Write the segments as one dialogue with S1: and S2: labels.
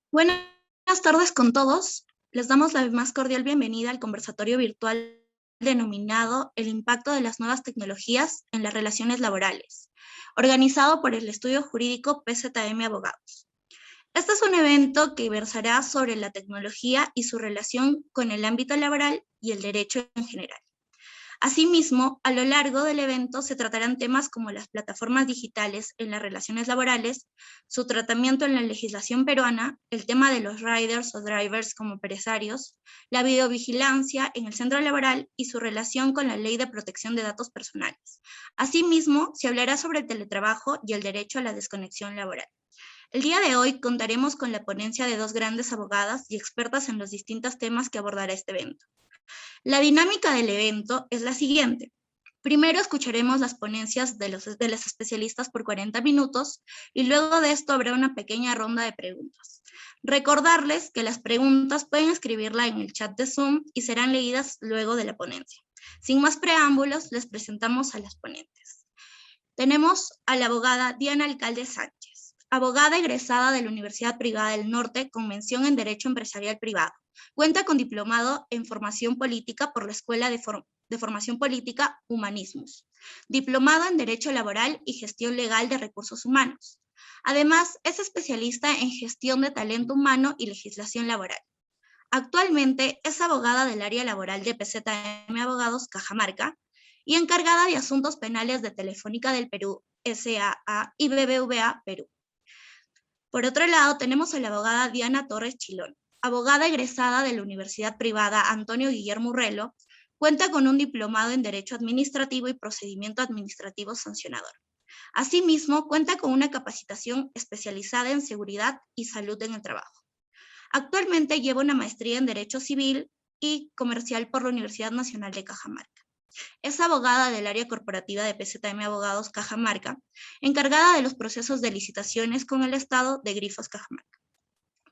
S1: Buenas tardes con todos. Les damos la más cordial bienvenida al conversatorio virtual denominado El impacto de las nuevas tecnologías en las relaciones laborales, organizado por el estudio jurídico PZM Abogados. Este es un evento que versará sobre la tecnología y su relación con el ámbito laboral y el derecho en general. Asimismo, a lo largo del evento se tratarán temas como las plataformas digitales en las relaciones laborales, su tratamiento en la legislación peruana, el tema de los riders o drivers como empresarios, la videovigilancia en el centro laboral y su relación con la ley de protección de datos personales. Asimismo, se hablará sobre el teletrabajo y el derecho a la desconexión laboral. El día de hoy contaremos con la ponencia de dos grandes abogadas y expertas en los distintos temas que abordará este evento. La dinámica del evento es la siguiente. Primero escucharemos las ponencias de las especialistas por 40 minutos y luego de esto habrá una pequeña ronda de preguntas. Recordarles que las preguntas pueden escribirla en el chat de Zoom y serán leídas luego de la ponencia. Sin más preámbulos, les presentamos a las ponentes. Tenemos a la abogada Diana Alcalde Sánchez, abogada egresada de la Universidad Privada del Norte con mención en Derecho Empresarial Privado. Cuenta con diplomado en Formación Política por la Escuela de Formación Política Humanismos, diplomado en Derecho Laboral y Gestión Legal de Recursos Humanos. Además, es especialista en Gestión de Talento Humano y Legislación Laboral. Actualmente es abogada del área laboral de PZM Abogados Cajamarca y encargada de asuntos penales de Telefónica del Perú, SAA y BBVA Perú. Por otro lado, tenemos a la abogada Diana Torres Chilón, abogada egresada de la Universidad Privada Antonio Guillermo Urrelo, cuenta con un diplomado en Derecho Administrativo y Procedimiento Administrativo Sancionador. Asimismo, cuenta con una capacitación especializada en seguridad y salud en el trabajo. Actualmente lleva una maestría en Derecho Civil y Comercial por la Universidad Nacional de Cajamarca. Es abogada del área corporativa de PZM Abogados Cajamarca, encargada de los procesos de licitaciones con el Estado de Grifos Cajamarca.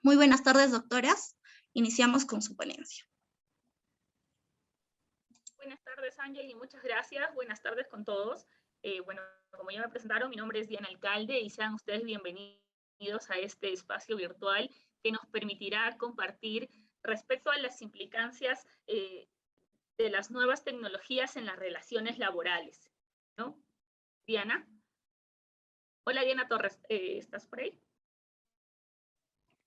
S1: Muy buenas tardes, doctoras. Iniciamos con su ponencia.
S2: Buenas tardes, Ángel, y muchas gracias. Buenas tardes con todos. Bueno, como ya me presentaron, mi nombre es Diana Alcalde y sean ustedes bienvenidos a este espacio virtual que nos permitirá compartir respecto a las implicancias de las nuevas tecnologías en las relaciones laborales, ¿no? Diana. Hola, Diana Torres, ¿estás por ahí?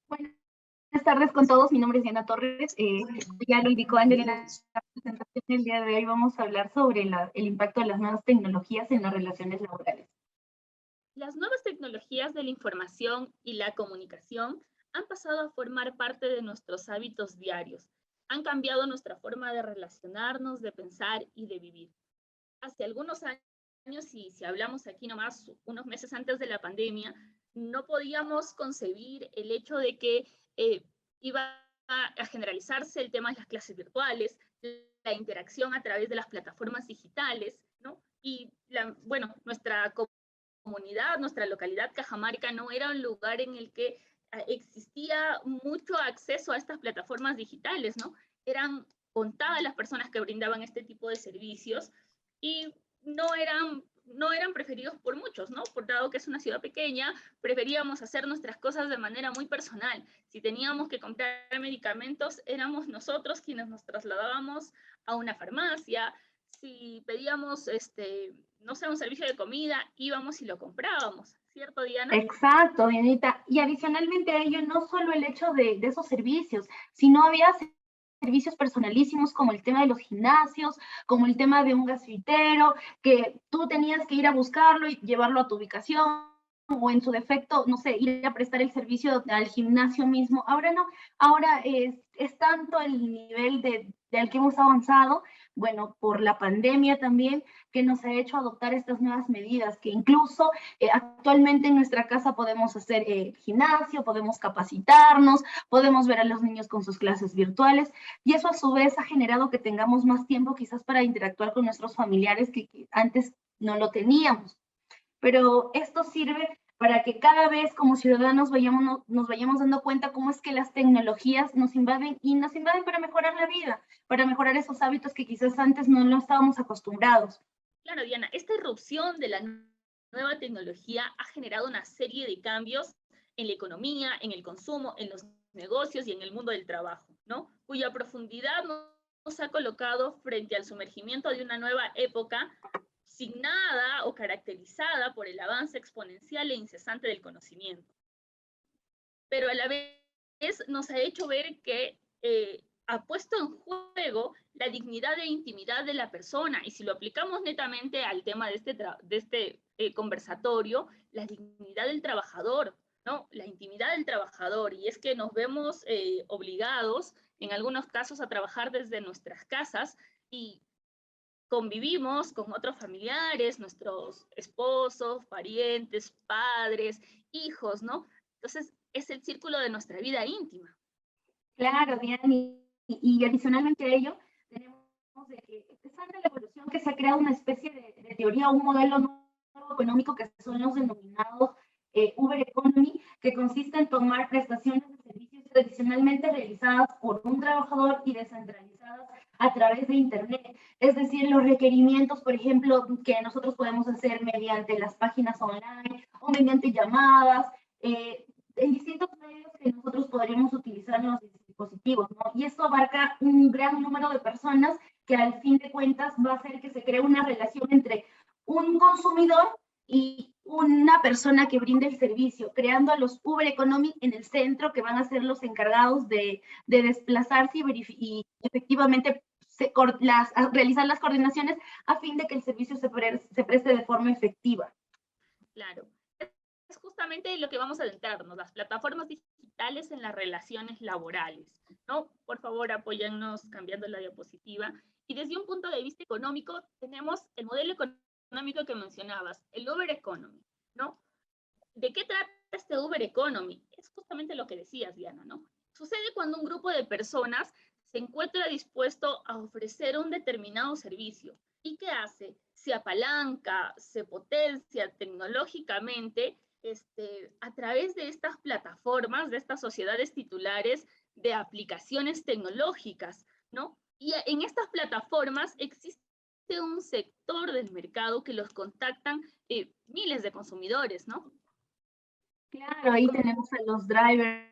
S3: Buenas tardes con todos, mi nombre es Diana Torres, ya lo indicó Ángel en la presentación. El día de hoy vamos a hablar sobre el impacto de las nuevas tecnologías en las relaciones laborales.
S2: Las nuevas tecnologías de la información y la comunicación han pasado a formar parte de nuestros hábitos diarios, han cambiado nuestra forma de relacionarnos, de pensar y de vivir. Hace algunos años, y si hablamos aquí nomás unos meses antes de la pandemia, no podíamos concebir el hecho de que iba a generalizarse el tema de las clases virtuales, la interacción a través de las plataformas digitales, ¿no? Y bueno, nuestra comunidad, nuestra localidad Cajamarca no era un lugar en el que existía mucho acceso a estas plataformas digitales, ¿no? Eran contadas las personas que brindaban este tipo de servicios y no eran preferidos por muchos, ¿no? Por dado que es una ciudad pequeña, preferíamos hacer nuestras cosas de manera muy personal. Si teníamos que comprar medicamentos, éramos nosotros quienes nos trasladábamos a una farmacia. Si pedíamos, no sé, un servicio de comida, íbamos y lo comprábamos, ¿cierto, Diana?
S3: Exacto, Dianita. Y adicionalmente a ello, no solo el hecho de esos servicios, sino había servicios personalísimos como el tema de los gimnasios, como el tema de un gasitero, que tú tenías que ir a buscarlo y llevarlo a tu ubicación, o en su defecto, no sé, ir a prestar el servicio al gimnasio mismo. Ahora no, ahora es tanto el nivel del que hemos avanzado, bueno, por la pandemia también, que nos ha hecho adoptar estas nuevas medidas, que incluso actualmente en nuestra casa podemos hacer gimnasio, podemos capacitarnos, podemos ver a los niños con sus clases virtuales, y eso a su vez ha generado que tengamos más tiempo quizás para interactuar con nuestros familiares que antes no lo teníamos. Pero esto sirve para que cada vez como ciudadanos nos vayamos dando cuenta cómo es que las tecnologías nos invaden, y nos invaden para mejorar la vida, para mejorar esos hábitos que quizás antes no estábamos acostumbrados.
S2: Claro, Diana, esta irrupción de la nueva tecnología ha generado una serie de cambios en la economía, en el consumo, en los negocios y en el mundo del trabajo, ¿no? Cuya profundidad nos ha colocado frente al sumergimiento de una nueva época signada o caracterizada por el avance exponencial e incesante del conocimiento. Pero a la vez nos ha hecho ver que ha puesto en juego la dignidad e intimidad de la persona, y si lo aplicamos netamente al tema de este conversatorio, la dignidad del trabajador, ¿no? La intimidad del trabajador, y es que nos vemos obligados, en algunos casos, a trabajar desde nuestras casas, y convivimos con otros familiares, nuestros esposos, parientes, padres, hijos, ¿no? Entonces, es el círculo de nuestra vida íntima.
S3: Claro, Diana, y adicionalmente a ello, tenemos de que, a pesar de la evolución, que se ha creado una especie de teoría, un modelo nuevo económico que son los denominados Uber Economy, que consiste en tomar prestaciones de servicios tradicionalmente realizadas por un trabajador y descentralizadas a través de Internet. Es decir, los requerimientos, por ejemplo, que nosotros podemos hacer mediante las páginas online o mediante llamadas, en distintos medios que nosotros podríamos utilizar en los dispositivos, ¿no? Y esto abarca un gran número de personas que al fin de cuentas va a hacer que se cree una relación entre un consumidor y una persona que brinde el servicio, creando a los Uber Economy en el centro, que van a ser los encargados de desplazarse y efectivamente realizar las coordinaciones a fin de que el servicio se preste de forma efectiva.
S2: Claro. Es justamente lo que vamos a adentrarnos, las plataformas digitales en las relaciones laborales, ¿no? Por favor, apóyennos cambiando la diapositiva. Y desde un punto de vista económico, tenemos el modelo económico que mencionabas, el Uber Economy, ¿no? ¿De qué trata este Uber Economy? Es justamente lo que decías, Diana, ¿no? Sucede cuando un grupo de personas se encuentra dispuesto a ofrecer un determinado servicio. ¿Y qué hace? Se apalanca, se potencia tecnológicamente a través de estas plataformas, de estas sociedades titulares de aplicaciones tecnológicas, ¿no? Y en estas plataformas existe un sector del mercado que los contactan miles de consumidores, ¿no?
S3: Claro, ahí tenemos a los drivers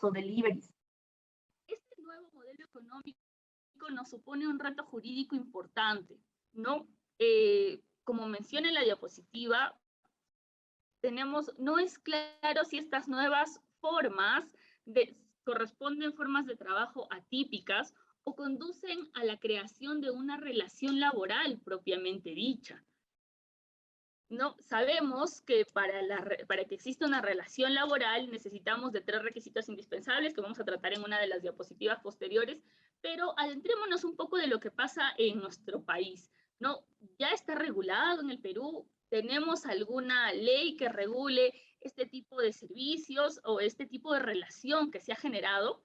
S3: o deliveries.
S2: Este nuevo modelo económico nos supone un reto jurídico importante, ¿no? Como menciona en la diapositiva, no es claro si estas nuevas formas corresponden formas de trabajo atípicas o conducen a la creación de una relación laboral propiamente dicha. No, sabemos que para que exista una relación laboral necesitamos de 3 requisitos indispensables que vamos a tratar en una de las diapositivas posteriores, pero adentrémonos un poco de lo que pasa en nuestro país, ¿no? Ya está regulado en el Perú. ¿Tenemos alguna ley que regule este tipo de servicios o este tipo de relación que se ha generado?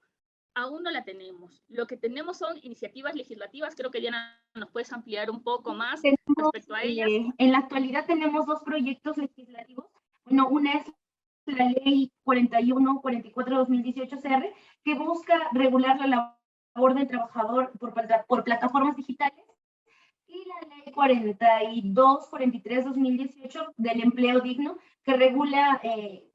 S2: Aún no la tenemos. Lo que tenemos son iniciativas legislativas. Creo que Diana nos puedes ampliar un poco más respecto a ellas.
S3: En la actualidad tenemos 2 proyectos legislativos. Bueno, una es la ley 4144-2018 CR, que busca regular la labor del trabajador por plataformas digitales, y la ley 4243-2018 del empleo digno, que regula el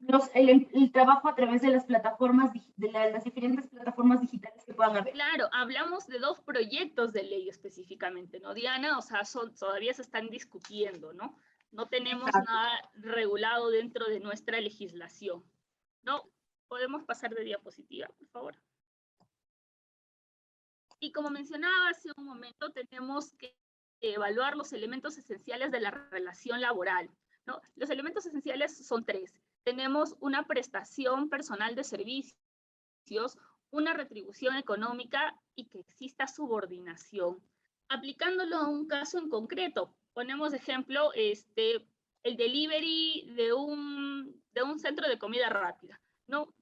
S3: trabajo a través de las plataformas, de las diferentes plataformas digitales que puedan haber.
S2: Claro, hablamos de 2 proyectos de ley específicamente, ¿no, Diana? O sea, todavía se están discutiendo, ¿no? No tenemos nada regulado dentro de nuestra legislación, ¿no? ¿Podemos pasar de diapositiva, por favor? Y como mencionaba hace un momento, tenemos que evaluar los elementos esenciales de la relación laboral, ¿no? Los elementos esenciales son 3. Tenemos una prestación personal de servicios, una retribución económica y que exista subordinación. Aplicándolo a un caso en concreto, ponemos de ejemplo el delivery de un centro de comida rápida, ¿no?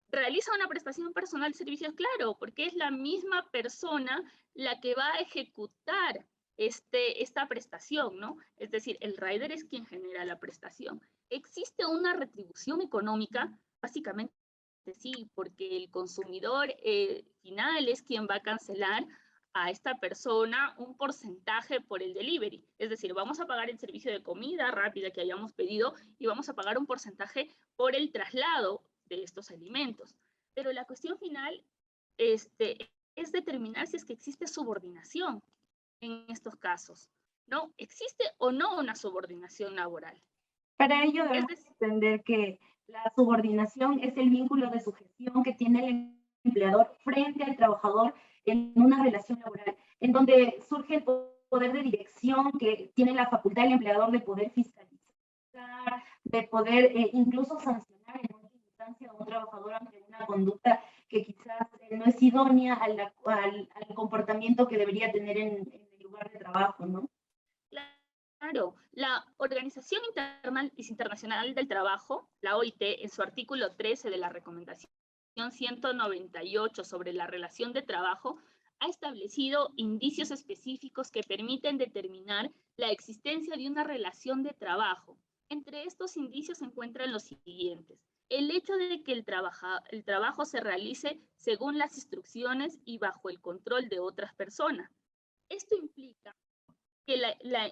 S2: ¿Realiza una prestación personal de servicios? Claro, porque es la misma persona la que va a ejecutar esta prestación, ¿no? Es decir, el rider es quien genera la prestación. ¿Existe una retribución económica? Básicamente sí, porque el consumidor final es quien va a cancelar a esta persona un porcentaje por el delivery. Es decir, vamos a pagar el servicio de comida rápida que hayamos pedido y vamos a pagar un porcentaje por el traslado de estos alimentos. Pero la cuestión final es determinar si es que existe subordinación en estos casos, ¿no? ¿Existe o no una subordinación laboral?
S3: Para ello debemos entender que la subordinación es el vínculo de sujeción que tiene el empleador frente al trabajador en una relación laboral, en donde surge el poder de dirección que tiene la facultad del empleador de poder fiscalizar, de poder incluso sancionar en última instancia a un trabajador ante una conducta que quizás no es idónea al comportamiento que debería tener en el lugar de trabajo, ¿no?
S2: Claro, la Organización Internacional del Trabajo, la OIT, en su artículo 13 de la Recomendación 198 sobre la relación de trabajo, ha establecido indicios específicos que permiten determinar la existencia de una relación de trabajo. Entre estos indicios se encuentran los siguientes. El hecho de que el trabajo se realice según las instrucciones y bajo el control de otras personas. Esto implica que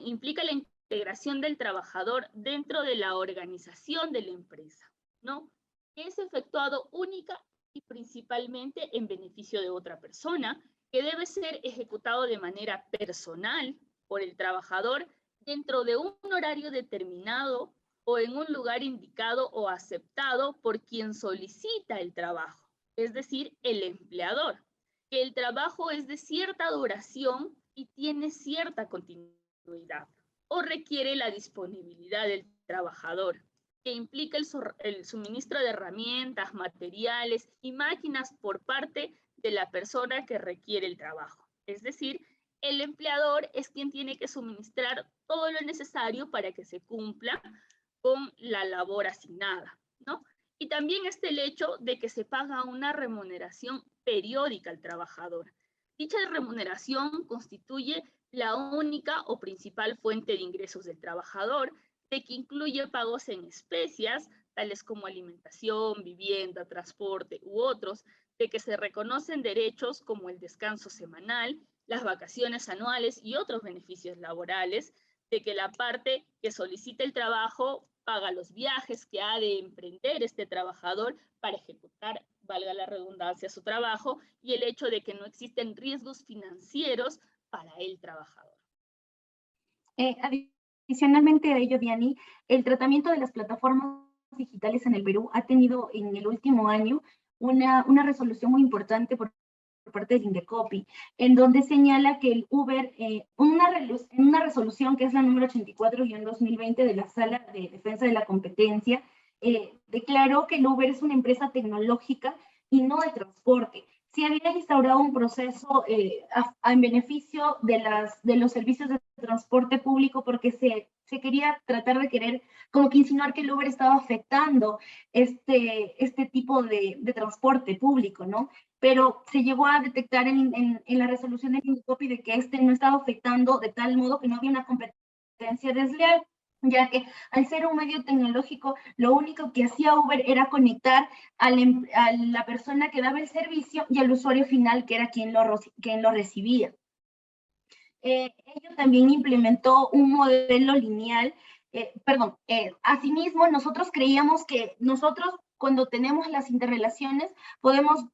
S2: implica la integración del trabajador dentro de la organización de la empresa, ¿no? Que es efectuado única y principalmente en beneficio de otra persona, que debe ser ejecutado de manera personal por el trabajador dentro de un horario determinado o en un lugar indicado o aceptado por quien solicita el trabajo, es decir, el empleador. Que el trabajo es de cierta duración y tiene cierta continuidad, o requiere la disponibilidad del trabajador, que implica el suministro de herramientas, materiales y máquinas por parte de la persona que requiere el trabajo. Es decir, el empleador es quien tiene que suministrar todo lo necesario para que se cumpla con la labor asignada, ¿no? Y también está el hecho de que se paga una remuneración periódica al trabajador. Dicha remuneración constituye la única o principal fuente de ingresos del trabajador, de que incluye pagos en especias, tales como alimentación, vivienda, transporte u otros, de que se reconocen derechos como el descanso semanal, las vacaciones anuales y otros beneficios laborales, de que la parte que solicita el trabajo paga los viajes que ha de emprender este trabajador para ejecutar, valga la redundancia, su trabajo, y el hecho de que no existen riesgos financieros para el trabajador.
S3: Adicionalmente a ello, Diani, el tratamiento de las plataformas digitales en el Perú ha tenido en el último año una resolución muy importante por parte del Indecopi, en donde señala que el Uber, en una resolución que es la número 84-2020 de la Sala de Defensa de la Competencia, declaró que el Uber es una empresa tecnológica y no de transporte. Se había instaurado un proceso en beneficio de los servicios de transporte público porque se quería tratar de querer como que insinuar que el Uber estaba afectando este tipo de transporte público, ¿no? Pero se llegó a detectar en la resolución del Indecopi de que no estaba afectando de tal modo que no había una competencia desleal, ya que al ser un medio tecnológico, lo único que hacía Uber era conectar a la persona que daba el servicio y al usuario final, que era quien lo recibía. Ello también implementó un modelo lineal. Asimismo, nosotros creíamos que nosotros, cuando tenemos las interrelaciones, podemos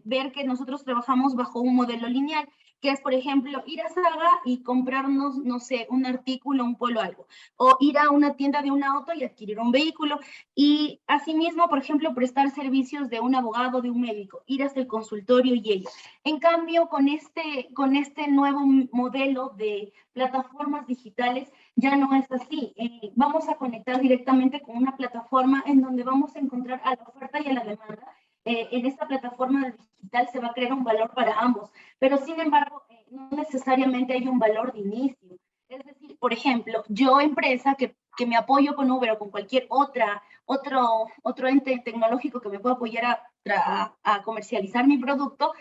S3: ver que nosotros trabajamos bajo un modelo lineal, que es, por ejemplo, ir a Saga y comprarnos, no sé, un artículo, un polo, algo, o ir a una tienda de un auto y adquirir un vehículo, y asimismo, por ejemplo, prestar servicios de un abogado, de un médico, ir hasta el consultorio y ello. En cambio, con este nuevo modelo de plataformas digitales, ya no es así. Vamos a conectar directamente con una plataforma en donde vamos a encontrar a la oferta y a la demanda. En esta plataforma digital se va a crear un valor para ambos, pero sin embargo, no necesariamente hay un valor de inicio. Es decir, por ejemplo, yo empresa que me apoyo con Uber o con cualquier otro ente tecnológico que me pueda apoyar a comercializar mi producto,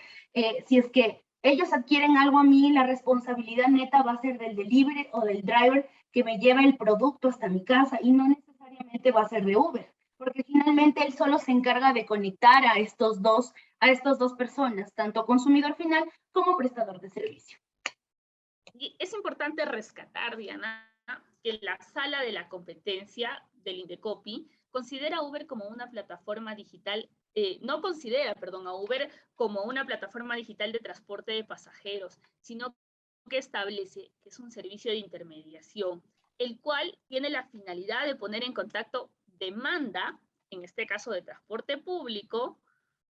S3: si es que ellos adquieren algo a mí, la responsabilidad neta va a ser del delivery o del driver que me lleva el producto hasta mi casa y no necesariamente va a ser de Uber, porque finalmente él solo se encarga de conectar a estas dos personas, tanto consumidor final como prestador de servicio.
S2: Y es importante rescatar, Diana, que la Sala de la Competencia del Indecopi considera a Uber como una plataforma digital, no considera, perdón, a Uber como una plataforma digital de transporte de pasajeros, sino que establece que es un servicio de intermediación, el cual tiene la finalidad de poner en contacto demanda, en este caso de transporte público,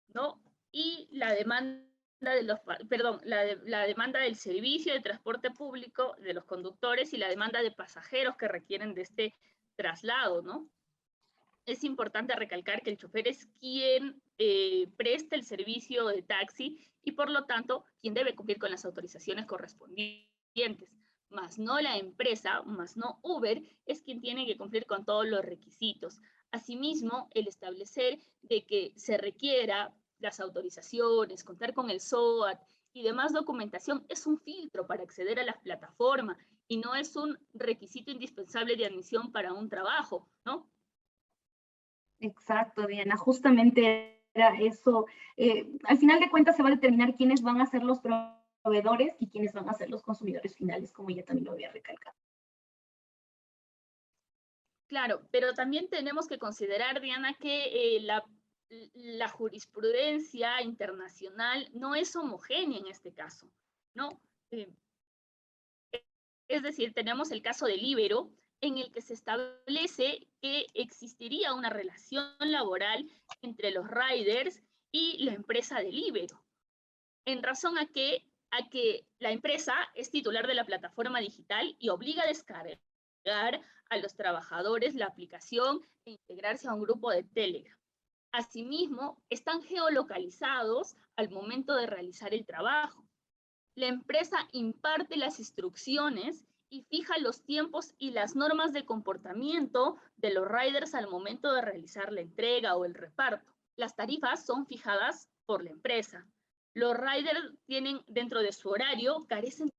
S2: ¿no? Y la demanda de los, perdón, la demanda del servicio de transporte público de los conductores y la demanda de pasajeros que requieren de este traslado, ¿no? Es importante recalcar que el chofer es quien presta el servicio de taxi y por lo tanto quien debe cumplir con las autorizaciones correspondientes, más no la empresa, más no Uber, es quien tiene que cumplir con todos los requisitos. Asimismo, el establecer de que se requiera las autorizaciones, contar con el SOAT y demás documentación es un filtro para acceder a las plataformas y no es un requisito indispensable de admisión para un trabajo, ¿no?
S3: Exacto, Diana, justamente era eso. Al final de cuentas se va a determinar quiénes van a ser los proveedores y quiénes van a ser los consumidores finales, como ya también lo había recalcado.
S2: Claro, pero también tenemos que considerar, Diana, que la jurisprudencia internacional no es homogénea en este caso, ¿no? Es decir, tenemos el caso del Libero, en el que se establece que existiría una relación laboral entre los riders y la empresa del Libero, en razón a que la empresa es titular de la plataforma digital y obliga a descargar a los trabajadores la aplicación e integrarse a un grupo de Telegram. Asimismo, están geolocalizados al momento de realizar el trabajo. La empresa imparte las instrucciones y fija los tiempos y las normas de comportamiento de los riders al momento de realizar la entrega o el reparto. Las tarifas son fijadas por la empresa. Los riders tienen dentro de su horario, carecen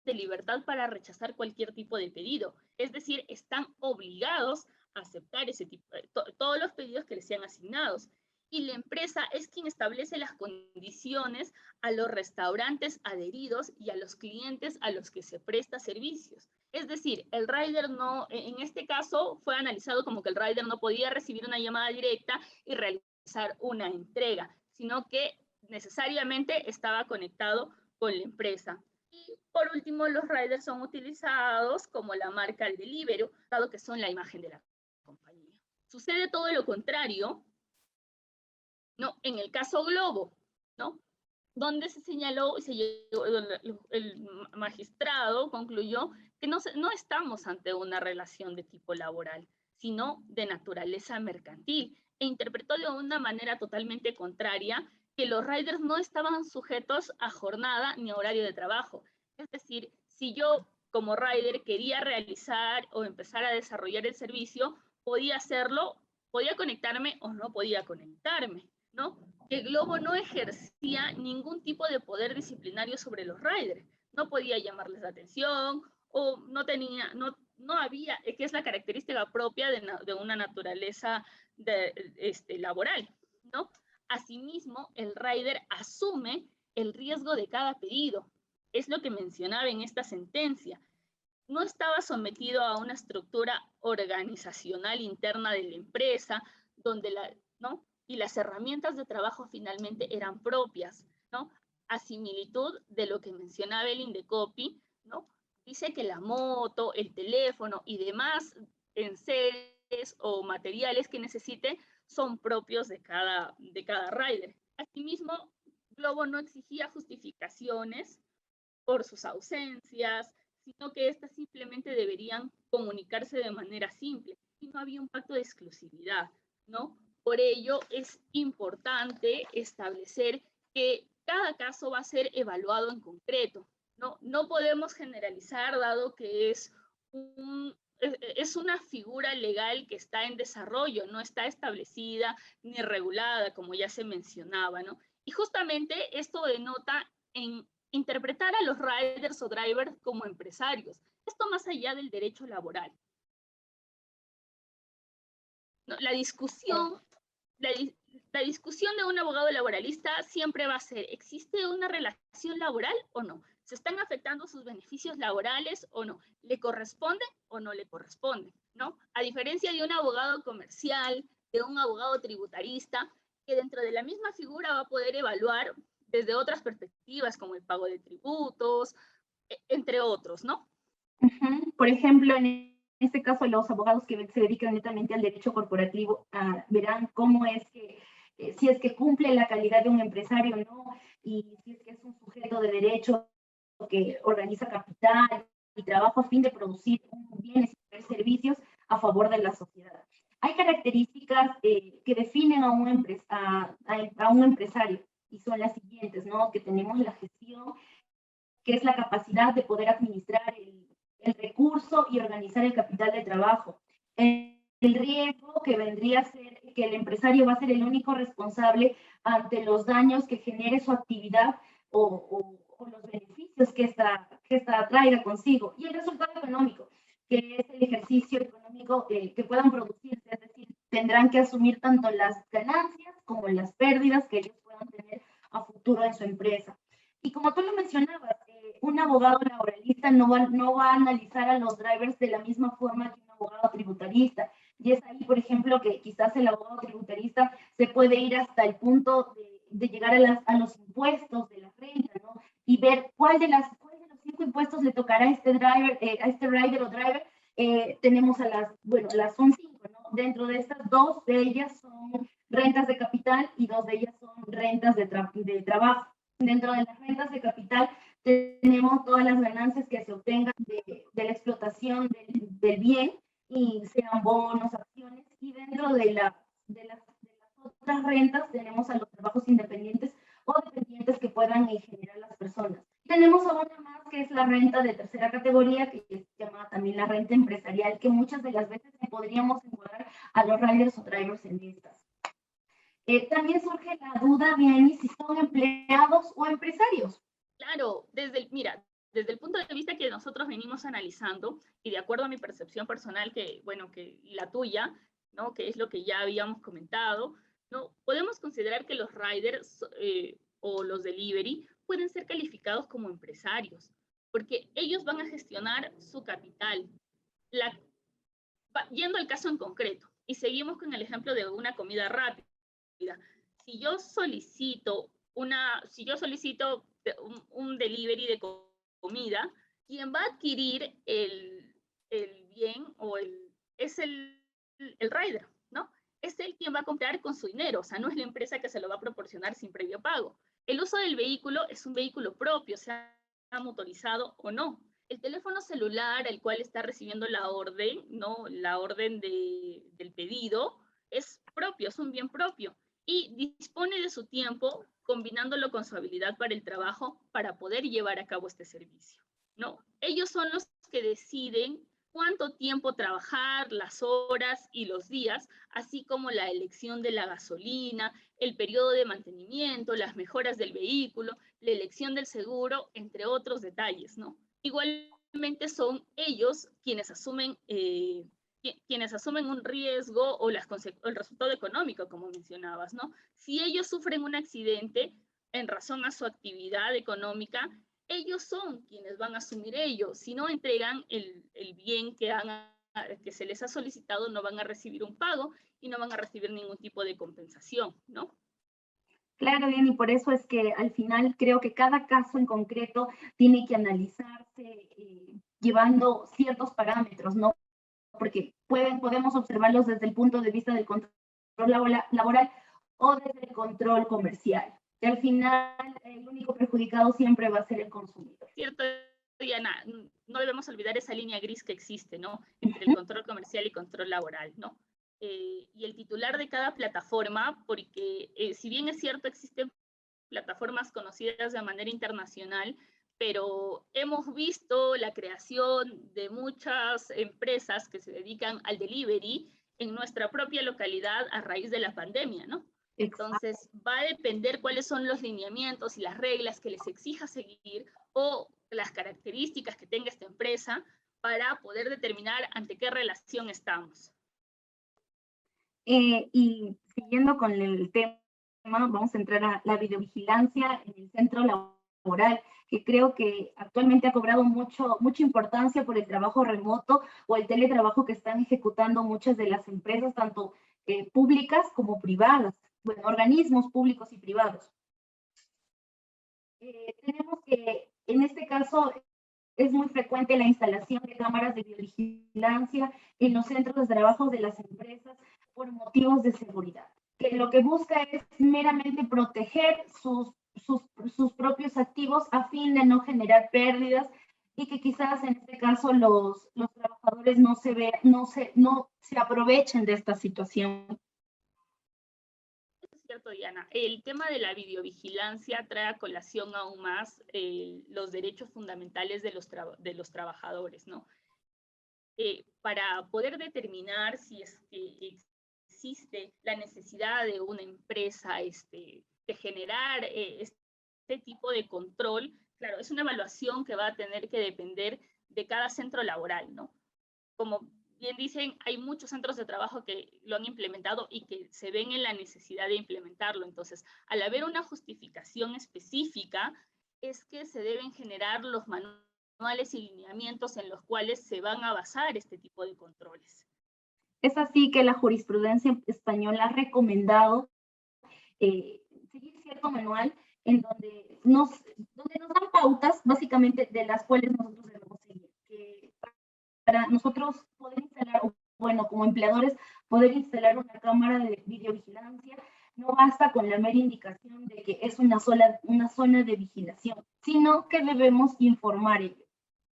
S2: de libertad para rechazar cualquier tipo de pedido. Es decir, están obligados a aceptar ese tipo, todos los pedidos que les sean asignados. Y la empresa es quien establece las condiciones a los restaurantes adheridos y a los clientes a los que se presta servicios. Es decir, el rider no, en este caso fue analizado como que el rider no podía recibir una llamada directa y realizar una entrega, sino que necesariamente estaba conectado con la empresa. Y por último, los riders son utilizados como la marca del Deliveroo, dado que son la imagen de la compañía. Sucede todo lo contrario, ¿no? En el caso Globo, ¿no? Donde se señaló, el magistrado concluyó que no estamos ante una relación de tipo laboral, sino de naturaleza mercantil, e interpretó de una manera totalmente contraria que los riders no estaban sujetos a jornada ni a horario de trabajo. Es decir, si yo como rider quería realizar o empezar a desarrollar el servicio, podía hacerlo, podía conectarme o no podía conectarme, ¿no? Que Globo no ejercía ningún tipo de poder disciplinario sobre los riders. No podía llamarles la atención o no había, que es la característica propia de una naturaleza laboral, ¿no? Asimismo, el rider asume el riesgo de cada pedido. Es lo que mencionaba en esta sentencia. No estaba sometido a una estructura organizacional interna de la empresa, donde ¿no? Y las herramientas de trabajo finalmente eran propias, ¿no? A similitud de lo que mencionaba el Indecopi, ¿no? Dice que la moto, el teléfono y demás enseres o materiales que necesite son propios de cada rider. Asimismo, Globo no exigía justificaciones por sus ausencias, sino que éstas simplemente deberían comunicarse de manera simple y no había un pacto de exclusividad, ¿no? Por ello es importante establecer que cada caso va a ser evaluado en concreto, ¿no? No podemos generalizar dado que es una figura legal que está en desarrollo, no está establecida ni regulada, como ya se mencionaba, ¿no? Y justamente esto denota en interpretar a los riders o drivers como empresarios. Esto más allá del derecho laboral. No, la discusión de un abogado laboralista siempre va a ser, ¿existe una relación laboral o no? ¿Se están afectando sus beneficios laborales o no? ¿Le corresponden o no le corresponden? ¿no? A diferencia de un abogado comercial, de un abogado tributarista, que dentro de la misma figura va a poder evaluar desde otras perspectivas, como el pago de tributos, entre otros, ¿no?
S3: Por ejemplo, en este caso, los abogados que se dedican netamente al derecho corporativo verán cómo es que, si es que cumple la calidad de un empresario o no, y si es que es un sujeto de derecho que organiza capital y trabaja a fin de producir bienes y servicios a favor de la sociedad. Hay características que definen a un empresario, y son las siguientes, ¿no? Que tenemos la gestión, que es la capacidad de poder administrar el recurso y organizar el capital de trabajo. El riesgo, que vendría a ser que el empresario va a ser el único responsable ante los daños que genere su actividad o los beneficios que esta traiga consigo. Y el resultado económico, que es el ejercicio económico que puedan producirse, es decir, tendrán que asumir tanto las ganancias como las pérdidas que ellos puedan tener a futuro en su empresa. Y como tú lo mencionabas, un abogado laboralista no va a analizar a los drivers de la misma forma que un abogado tributarista. Y es ahí, por ejemplo, que quizás el abogado tributarista se puede ir hasta el punto de llegar a los impuestos de la renta, ¿no? Y ver cuál de los 5 impuestos le tocará a este rider o driver. Tenemos son 5, ¿no? Dentro de estas, 2 de ellas son rentas de capital y 2 de ellas son rentas de trabajo. Dentro de las rentas de capital tenemos todas las ganancias que se obtengan de la explotación del bien, y sean bonos, acciones, y dentro de las otras rentas tenemos a los trabajos independientes o dependientes que puedan generar las personas. Tenemos a una más, que es la renta de tercera categoría, que se llama también la renta empresarial, que muchas de las veces podríamos encuadrar a los riders o drivers en estas. También surge la duda, bien, si son empleados o empresarios.
S2: Claro, desde el punto de vista que nosotros venimos analizando, y de acuerdo a mi percepción personal, y la tuya, ¿no? Que es lo que ya habíamos comentado, ¿no? Podemos considerar que los riders o los delivery pueden ser calificados como empresarios, porque ellos van a gestionar su capital. Yendo al caso en concreto, y seguimos con el ejemplo de una comida rápida. Si yo solicito un delivery de comida, quien va a adquirir el bien es el rider, ¿no? Es él quien va a comprar con su dinero, o sea, no es la empresa que se lo va a proporcionar sin previo pago. El uso del vehículo es un vehículo propio, sea motorizado o no. El teléfono celular al cual está recibiendo la orden, ¿no? La orden del pedido es propio, es un bien propio, y dispone de su tiempo combinándolo con su habilidad para el trabajo para poder llevar a cabo este servicio, ¿no? Ellos son los que deciden cuánto tiempo trabajar, las horas y los días, así como la elección de la gasolina, el periodo de mantenimiento, las mejoras del vehículo, la elección del seguro, entre otros detalles, ¿no? Igualmente son ellos quienes asumen un riesgo o el resultado económico, como mencionabas, ¿no? Si ellos sufren un accidente en razón a su actividad económica, ellos son quienes van a asumir ello. Si no entregan el bien que se les ha solicitado, no van a recibir un pago y no van a recibir ningún tipo de compensación, ¿no?
S3: Claro, bien, y por eso es que al final creo que cada caso en concreto tiene que analizarse llevando ciertos parámetros, ¿no? Porque podemos observarlos desde el punto de vista del control laboral o desde el control comercial. Y al final el único perjudicado siempre va a ser el consumidor.
S2: Cierto, Diana, no debemos olvidar esa línea gris que existe, ¿no? Entre el control comercial y control laboral, ¿no? Y el titular de cada plataforma, porque si bien es cierto existen plataformas conocidas de manera internacional, pero hemos visto la creación de muchas empresas que se dedican al delivery en nuestra propia localidad a raíz de la pandemia, ¿no? Entonces, va a depender cuáles son los lineamientos y las reglas que les exija seguir o las características que tenga esta empresa para poder determinar ante qué relación estamos.
S3: Y siguiendo con el tema, vamos a entrar a la videovigilancia en el centro laboral, que creo que actualmente ha cobrado mucha importancia por el trabajo remoto o el teletrabajo que están ejecutando muchas de las empresas, tanto públicas como privadas, bueno, organismos públicos y privados. Tenemos que, en este caso, es muy frecuente la instalación de cámaras de videovigilancia en los centros de trabajo de las empresas por motivos de seguridad, que lo que busca es meramente proteger sus propios activos a fin de no generar pérdidas y que quizás en este caso los trabajadores no se aprovechen de esta situación.
S2: Es cierto, Diana. El tema de la videovigilancia trae a colación aún más los derechos fundamentales de los trabajadores, ¿no? Para poder determinar si es que existe la necesidad de una empresa de generar este tipo de control, claro, es una evaluación que va a tener que depender de cada centro laboral, ¿no? Como bien dicen, hay muchos centros de trabajo que lo han implementado y que se ven en la necesidad de implementarlo. Entonces, al haber una justificación específica, es que se deben generar los manuales y lineamientos en los cuales se van a basar este tipo de controles.
S3: Es así que la jurisprudencia española ha recomendado seguir cierto manual en donde nos dan pautas, básicamente, de las cuales nosotros debemos seguir. Que para nosotros poder instalar, bueno, como empleadores, poder instalar una cámara de videovigilancia, no basta con la mera indicación de que es una zona de vigilación, sino que debemos informar ello.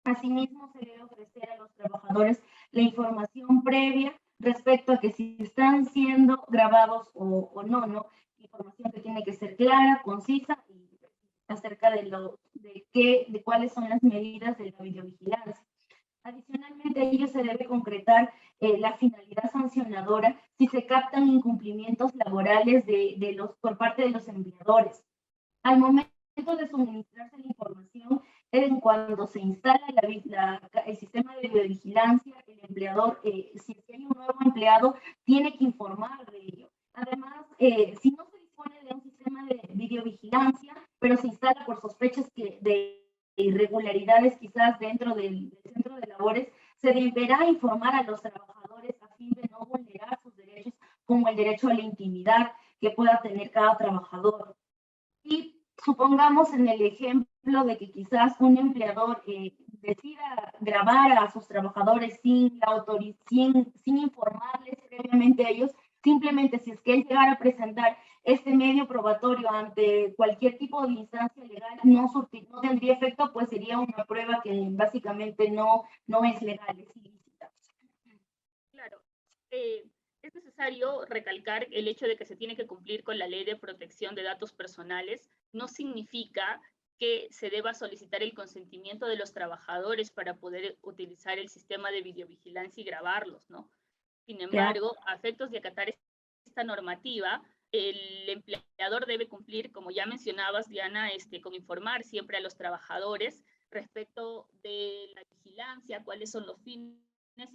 S3: Asimismo, se debe ofrecer a los trabajadores la información previa respecto a que si están siendo grabados o no, ¿no? Información que tiene que ser clara, concisa y acerca de cuáles son las medidas de la videovigilancia. Adicionalmente, a ello se debe concretar la finalidad sancionadora si se captan incumplimientos laborales por parte de los empleadores. Al momento de suministrarse la información, en cuando se instala el sistema de videovigilancia, el empleador, si hay un nuevo empleado, tiene que informar de ello. Además, si no se dispone de un sistema de videovigilancia, pero se instala por sospechas de irregularidades quizás dentro del centro de labores, se deberá informar a los trabajadores a fin de no vulnerar sus derechos, como el derecho a la intimidad que pueda tener cada trabajador. Y supongamos en el ejemplo de que quizás un empleador decida grabar a sus trabajadores sin informarles previamente a ellos, simplemente si es que él llegara a presentar este medio probatorio ante cualquier tipo de instancia legal, no tendría efecto, pues sería una prueba que básicamente no es legal, es ilícita.
S2: Claro. Es necesario recalcar el hecho de que se tiene que cumplir con la Ley de Protección de Datos Personales. No significa que se deba solicitar el consentimiento de los trabajadores para poder utilizar el sistema de videovigilancia y grabarlos, ¿no? Sin embargo, a efectos de acatar esta normativa, el empleador debe cumplir, como ya mencionabas, Diana, con informar siempre a los trabajadores respecto de la vigilancia, cuáles son los fines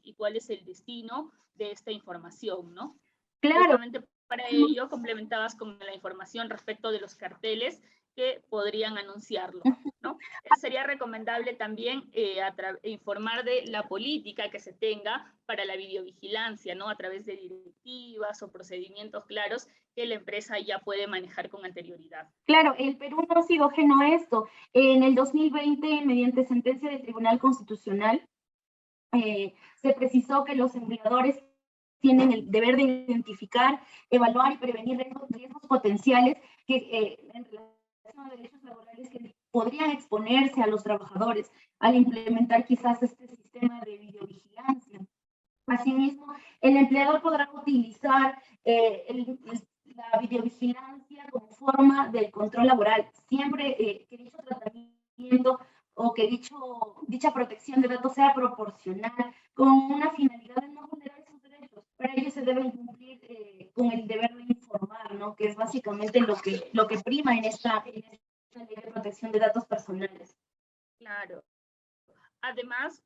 S2: y cuál es el destino de esta información, ¿no?
S3: Claro.
S2: Justamente para ello complementabas con la información respecto de los carteles que podrían anunciarlo, ¿no? Sería recomendable también informar de la política que se tenga para la videovigilancia, ¿no? A través de directivas o procedimientos claros que la empresa ya puede manejar con anterioridad.
S3: Claro, el Perú no ha sido ajeno a esto. En el 2020, mediante sentencia del Tribunal Constitucional, se precisó que los empleadores tienen el deber de identificar, evaluar y prevenir riesgos potenciales que en relación a derechos laborales que podrían exponerse a los trabajadores al implementar quizás este sistema de videovigilancia. Asimismo, el empleador podrá utilizar la videovigilancia como forma del control laboral, siempre que dicho tratamiento o que dicha protección de datos sea proporcional, con una finalidad de no vulnerar sus derechos. Para ello se deben cumplir con el deber de informar, ¿no? Que es básicamente lo que prima en esta ley de protección de datos personales.
S2: Claro. Además,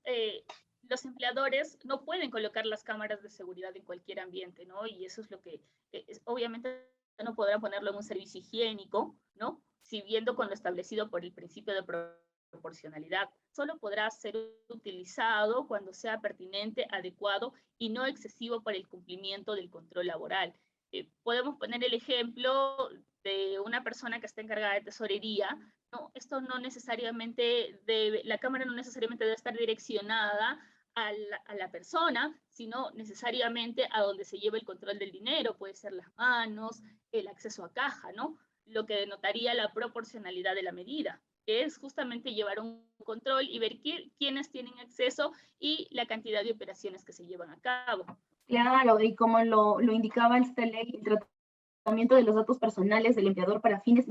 S2: los empleadores no pueden colocar las cámaras de seguridad en cualquier ambiente, ¿no? Y eso es lo que, obviamente, no podrá ponerlo en un servicio higiénico, ¿no? Siguiendo con lo establecido por el principio de proporcionalidad. Solo podrá ser utilizado cuando sea pertinente, adecuado y no excesivo para el cumplimiento del control laboral. Podemos poner el ejemplo de una persona que está encargada de tesorería, ¿no? Esto no necesariamente la cámara no necesariamente debe estar direccionada a la persona, sino necesariamente a donde se lleva el control del dinero, puede ser las manos, el acceso a caja, ¿no? Lo que denotaría la proporcionalidad de la medida, que es justamente llevar un control y ver quiénes tienen acceso y la cantidad de operaciones que se llevan a cabo.
S3: Claro, y como lo indicaba esta ley, el tratamiento de los datos personales del empleador para fines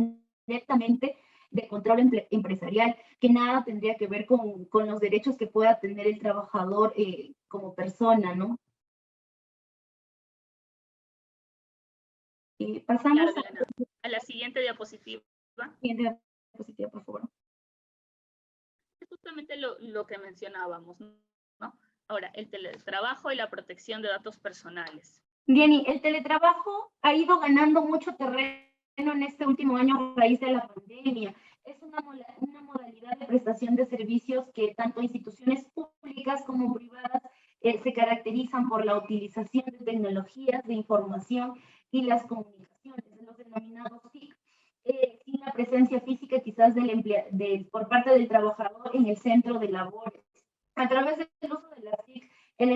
S3: netamente de control empresarial, que nada tendría que ver con los derechos que pueda tener el trabajador como persona, ¿no? Pasamos
S2: claro, Diana, a la siguiente diapositiva.
S3: Siguiente diapositiva, por favor.
S2: Es justamente lo que mencionábamos, ¿no? Ahora, el teletrabajo y la protección de datos personales.
S3: Diany, el teletrabajo ha ido ganando mucho terreno en este último año a raíz de la pandemia. Es una modalidad de prestación de servicios que tanto instituciones públicas como privadas se caracterizan por la utilización de tecnologías de información y las comunicaciones, los denominados TIC, sin la presencia física quizás por parte del trabajador en el centro de labores. A través del uso de las TIC, el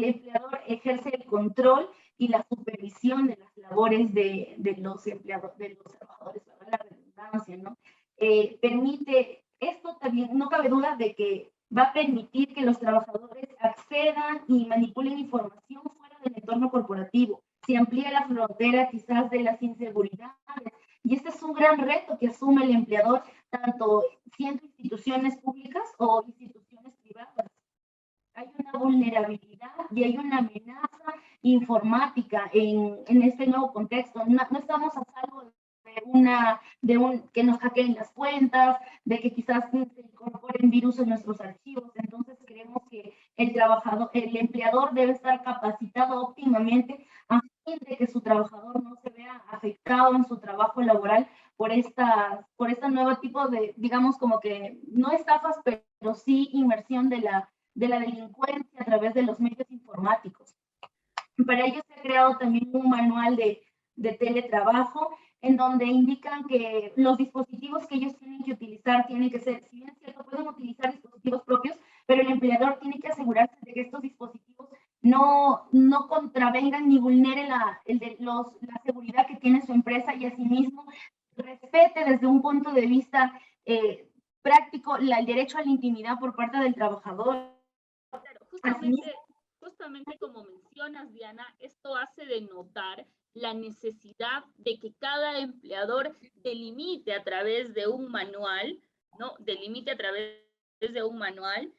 S3: empleador ejerce el control y la supervisión de las labores de los trabajadores, la redundancia, ¿no? Esto también, no cabe duda de que va a permitir que los trabajadores accedan y manipulen información fuera del entorno corporativo. Se amplía la frontera quizás de las inseguridades, y este es un gran reto que asume el empleador, tanto siendo instituciones públicas o instituciones privadas. Hay una vulnerabilidad y hay una amenaza informática en este nuevo contexto. No estamos a salvo que nos hackeen las cuentas, de que quizás se incorporen virus en nuestros archivos. Entonces creemos que el empleador debe estar capacitado óptimamente a fin de que su trabajador no se vea afectado en su trabajo laboral por esta nuevo tipo de, digamos, como que no estafas, pero sí inmersión de la delincuencia a través de los medios informáticos. Para ello se ha creado también un manual de teletrabajo en donde indican que los dispositivos que ellos tienen que utilizar tienen que ser, si bien es cierto, pueden utilizar dispositivos propios, pero el empleador tiene que asegurarse de que estos dispositivos no contravengan ni vulneren la seguridad que tiene su empresa, y asimismo respete desde un punto de vista práctico el derecho a la intimidad por parte del trabajador.
S2: Claro, justamente como mencionas, Diana, esto hace denotar la necesidad de que cada empleador delimite a través de un manual, ¿no? Delimite a través de un manual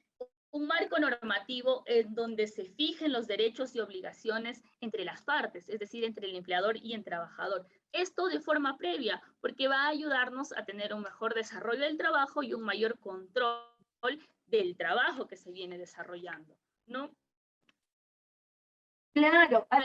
S2: un marco normativo en donde se fijen los derechos y obligaciones entre las partes, es decir, entre el empleador y el trabajador. Esto de forma previa, porque va a ayudarnos a tener un mejor desarrollo del trabajo y un mayor control del trabajo que se viene desarrollando, ¿no?
S3: Claro.
S2: Al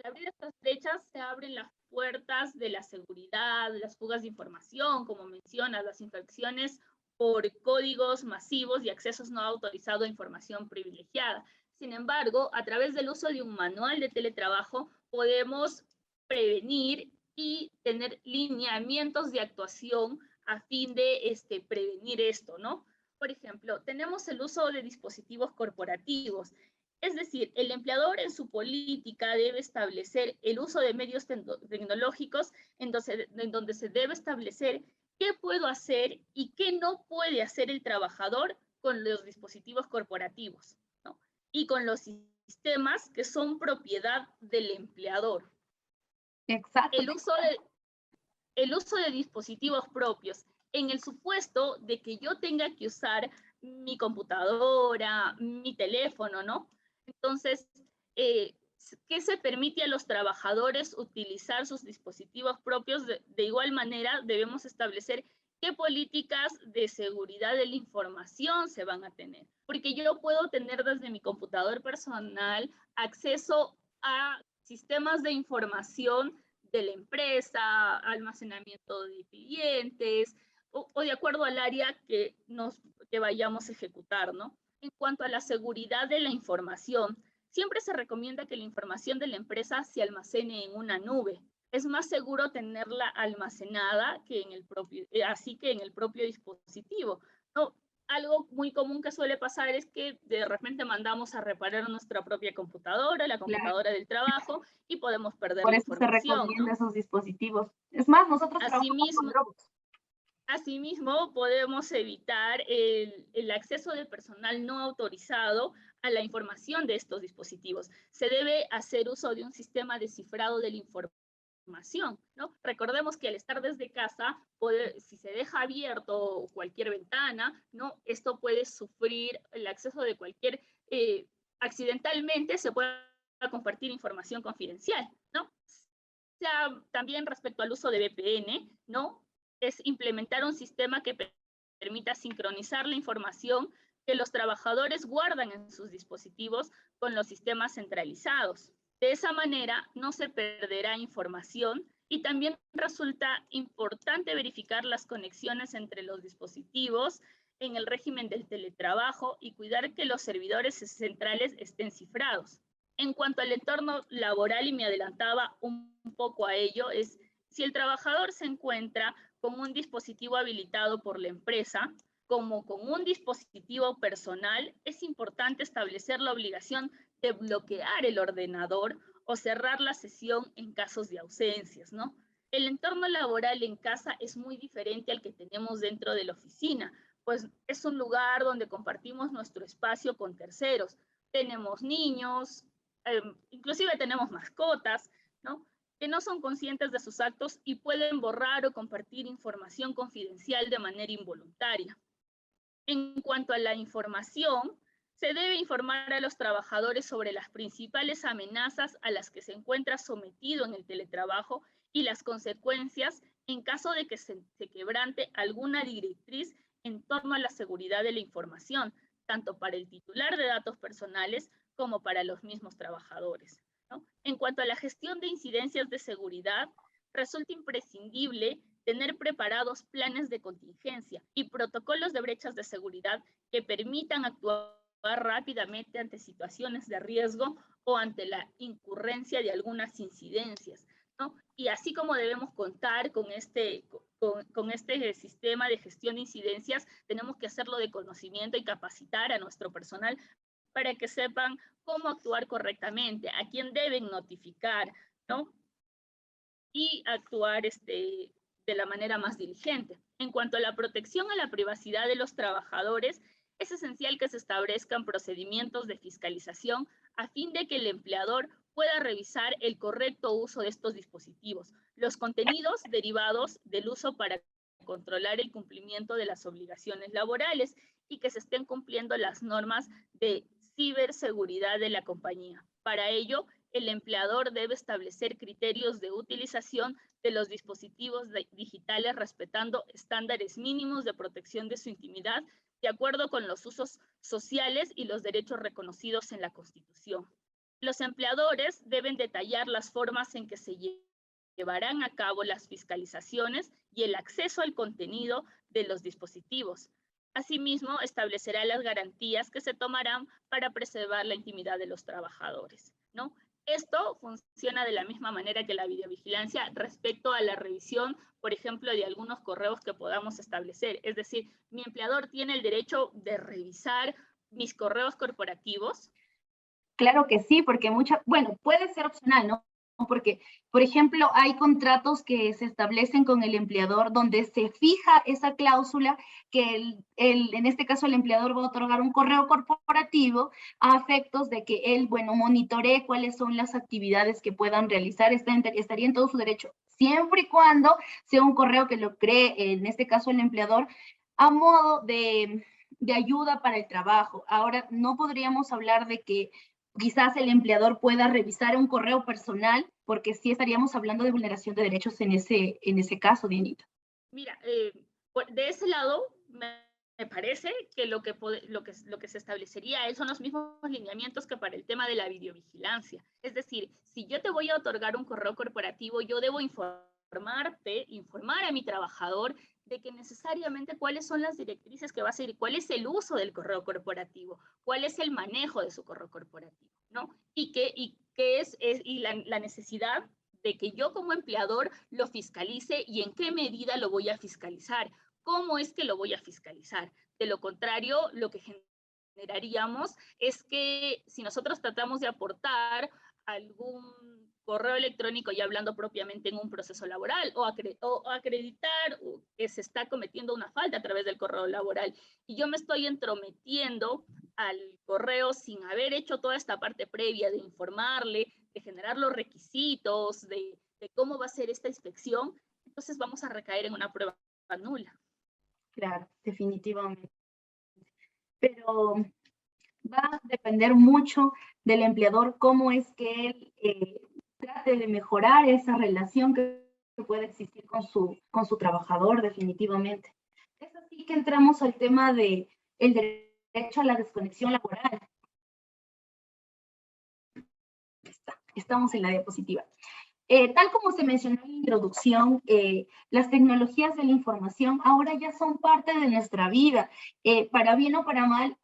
S2: abrir estas brechas se abren las puertas de la seguridad, las fugas de información, como mencionas, las infracciones por códigos masivos y accesos no autorizados a información privilegiada. Sin embargo, a través del uso de un manual de teletrabajo podemos prevenir y tener lineamientos de actuación a fin de prevenir esto, ¿no? Por ejemplo, tenemos el uso de dispositivos corporativos. Es decir, el empleador en su política debe establecer el uso de medios tecnológicos en donde se debe establecer qué puedo hacer y qué no puede hacer el trabajador con los dispositivos corporativos, ¿no? Y con los sistemas que son propiedad del empleador.
S3: Exacto.
S2: El uso de dispositivos propios en el supuesto de que yo tenga que usar mi computadora, mi teléfono, ¿no? Entonces, ¿qué se permite a los trabajadores utilizar sus dispositivos propios? De igual manera, debemos establecer qué políticas de seguridad de la información se van a tener. Porque yo puedo tener desde mi computador personal acceso a sistemas de información de la empresa, almacenamiento de clientes, o de acuerdo al área que vayamos a ejecutar, ¿no? En cuanto a la seguridad de la información, siempre se recomienda que la información de la empresa se almacene en una nube. Es más seguro tenerla almacenada que así que en el propio dispositivo, ¿no? Algo muy común que suele pasar es que de repente mandamos a reparar nuestra propia computadora, la
S3: Claro.
S2: computadora del trabajo, y podemos perder
S3: Por
S2: la
S3: eso se
S2: información,
S3: recomienda
S2: ¿no?
S3: esos dispositivos. Es más, nosotros trabajamos con
S2: Asimismo,
S3: Dropbox.
S2: Asimismo, podemos evitar el acceso del personal no autorizado a la información de estos dispositivos. Se debe hacer uso de un sistema de cifrado de la información, ¿no? Recordemos que al estar desde casa, si se deja abierto cualquier ventana, ¿no? Esto puede sufrir el acceso de cualquier, accidentalmente se puede compartir información confidencial, ¿no? O sea, también respecto al uso de VPN, ¿no? Es implementar un sistema que permita sincronizar la información que los trabajadores guardan en sus dispositivos con los sistemas centralizados. De esa manera no se perderá información y también resulta importante verificar las conexiones entre los dispositivos en el régimen del teletrabajo y cuidar que los servidores centrales estén cifrados. En cuanto al entorno laboral, y me adelantaba un poco a ello, es si el trabajador se encuentra con un dispositivo habilitado por la empresa, como con un dispositivo personal, es importante establecer la obligación de bloquear el ordenador o cerrar la sesión en casos de ausencias, ¿no? El entorno laboral en casa es muy diferente al que tenemos dentro de la oficina, pues es un lugar donde compartimos nuestro espacio con terceros. Tenemos niños, inclusive tenemos mascotas, ¿no? Que no son conscientes de sus actos y pueden borrar o compartir información confidencial de manera involuntaria. En cuanto a la información, se debe informar a los trabajadores sobre las principales amenazas a las que se encuentra sometido en el teletrabajo y las consecuencias en caso de que se quebrante alguna directriz en torno a la seguridad de la información, tanto para el titular de datos personales como para los mismos trabajadores, ¿no? En cuanto a la gestión de incidencias de seguridad, resulta imprescindible tener preparados planes de contingencia y protocolos de brechas de seguridad que permitan actuar rápidamente ante situaciones de riesgo o ante la incurrencia de algunas incidencias, ¿no? Y así como debemos contar con este sistema de gestión de incidencias, tenemos que hacerlo de conocimiento y capacitar a nuestro personal para que sepan cómo actuar correctamente, a quién deben notificar, ¿no? Y actuar de la manera más diligente. En cuanto a la protección a la privacidad de los trabajadores, es esencial que se establezcan procedimientos de fiscalización a fin de que el empleador pueda revisar el correcto uso de estos dispositivos, los contenidos derivados del uso para controlar el cumplimiento de las obligaciones laborales y que se estén cumpliendo las normas de ciberseguridad de la compañía. Para ello, el empleador debe establecer criterios de utilización de los dispositivos digitales respetando estándares mínimos de protección de su intimidad de acuerdo con los usos sociales y los derechos reconocidos en la Constitución. Los empleadores deben detallar las formas en que se llevarán a cabo las fiscalizaciones y el acceso al contenido de los dispositivos. Asimismo, establecerá las garantías que se tomarán para preservar la intimidad de los trabajadores, ¿no? Esto funciona de la misma manera que la videovigilancia respecto a la revisión, por ejemplo, de algunos correos que podamos establecer. Es decir, mi empleador tiene el derecho de revisar mis correos corporativos.
S3: Claro que sí, porque bueno, puede ser opcional, ¿no? Porque, por ejemplo, hay contratos que se establecen con el empleador donde se fija esa cláusula que en este caso el empleador va a otorgar un correo corporativo a efectos de que él, bueno, monitoree cuáles son las actividades que puedan realizar, estaría en todo su derecho, siempre y cuando sea un correo que lo cree, en este caso el empleador, a modo de ayuda para el trabajo. Ahora, no podríamos hablar de que quizás el empleador pueda revisar un correo personal, porque sí estaríamos hablando de vulneración de derechos en ese caso, Dianita.
S2: Mira, de ese lado, me parece que lo que se establecería son los mismos lineamientos que para el tema de la videovigilancia. Es decir, si yo te voy a otorgar un correo corporativo, yo debo informar a mi trabajador de que necesariamente cuáles son las directrices que va a seguir, cuál es el uso del correo corporativo, cuál es el manejo de su correo corporativo, ¿no? Y la necesidad de que yo como empleador lo fiscalice y en qué medida lo voy a fiscalizar, cómo es que lo voy a fiscalizar. De lo contrario, lo que generaríamos es que si nosotros tratamos de aportar algún correo electrónico, ya hablando propiamente en un proceso laboral, o acreditar que se está cometiendo una falta a través del correo laboral, y yo me estoy entrometiendo al correo sin haber hecho toda esta parte previa de informarle, de generar los requisitos, de cómo va a ser esta inspección, entonces vamos a recaer en una prueba nula.
S3: Claro, definitivamente. Pero va a depender mucho del empleador cómo es que él trate de mejorar esa relación que puede existir con su trabajador, definitivamente. Es así que entramos al tema del derecho a la desconexión laboral. Estamos en la diapositiva. Tal como se mencionó en la introducción, las tecnologías de la información ahora ya son parte de nuestra vida. Para bien o para mal,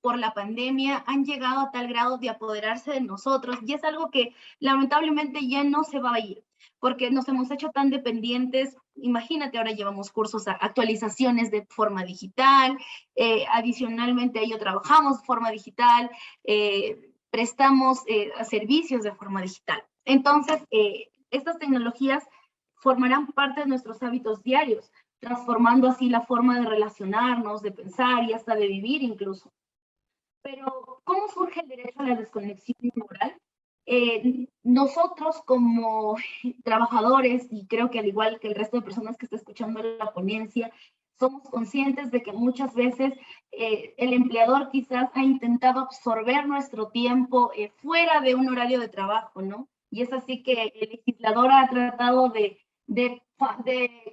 S3: por la pandemia han llegado a tal grado de apoderarse de nosotros, y es algo que lamentablemente ya no se va a ir, porque nos hemos hecho tan dependientes. Imagínate, ahora llevamos cursos, actualizaciones de forma digital, adicionalmente a ello trabajamos de forma digital, prestamos servicios de forma digital. Entonces, estas tecnologías formarán parte de nuestros hábitos diarios, transformando así la forma de relacionarnos, de pensar y hasta de vivir incluso. Pero, ¿cómo surge el derecho a la desconexión laboral? Nosotros como trabajadores, y creo que al igual que el resto de personas que está escuchando la ponencia, somos conscientes de que muchas veces el empleador quizás ha intentado absorber nuestro tiempo fuera de un horario de trabajo, ¿no? Y es así que el legislador ha tratado de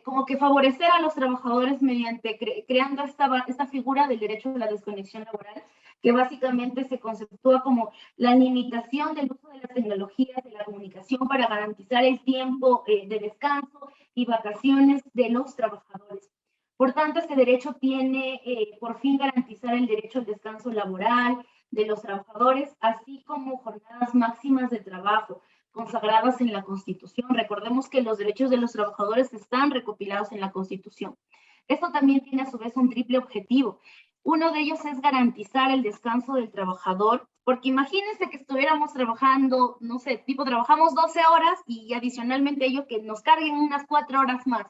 S3: como que favorecer a los trabajadores mediante creando esta figura del derecho a la desconexión laboral, que básicamente se conceptúa como la limitación del uso de las tecnologías de la comunicación para garantizar el tiempo de descanso y vacaciones de los trabajadores. Por tanto, este derecho tiene por fin garantizar el derecho al descanso laboral de los trabajadores, así como jornadas máximas de trabajo consagradas en la Constitución. Recordemos que los derechos de los trabajadores están recopilados en la Constitución. Esto también tiene a su vez un triple objetivo. Uno de ellos es garantizar el descanso del trabajador, porque imagínense que estuviéramos trabajando, no sé, trabajamos 12 horas y adicionalmente ello que nos carguen unas 4 horas más.